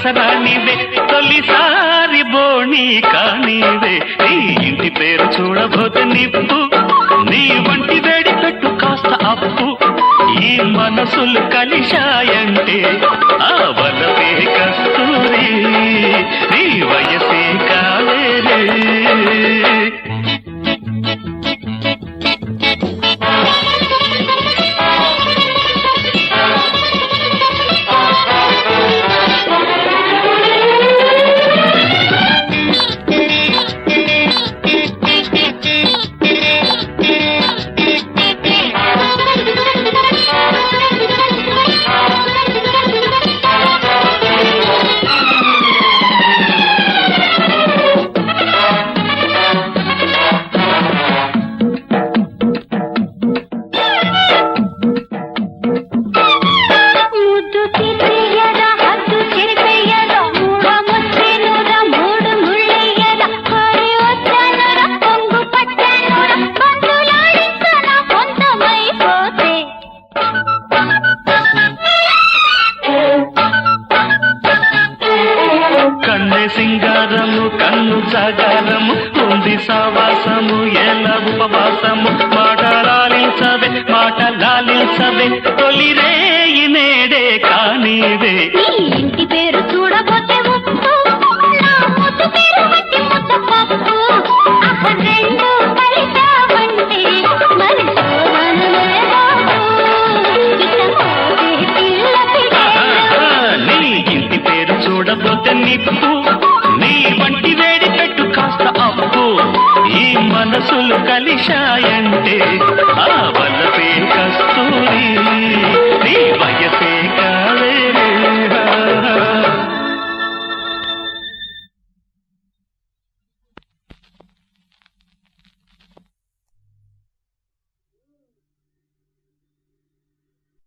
రసరాణివే తొలిసారి బోణి కానివే నీ ఇంటి పేరు చూడబోతే నిప్పు నీ వంటి వేడి పెట్టు కాస్త అప్పు ఈ మనసులు కలిశాయంటే ఆ వలపే కస్తూరి నీ వయసే కావేరే సింగారము కన్ను జాగారము ఉంది సావాసము ఎలా ఉపవాసము మాటలాలించవే తొలి రేయి నేడే కానివే ఇంటి పేరు చూడబోతే ఉప్పు నా ముద్దు పేరు బట్టి ముద్ద పప్పు రెండు కలిసావంటే మరి శోభనమే నీ ఇంటి పేరు చూడబోతే నిప్పు నీ వంటి వేడి పెట్టు కాస్త అప్పు ఈ మనసులు కలిశాయ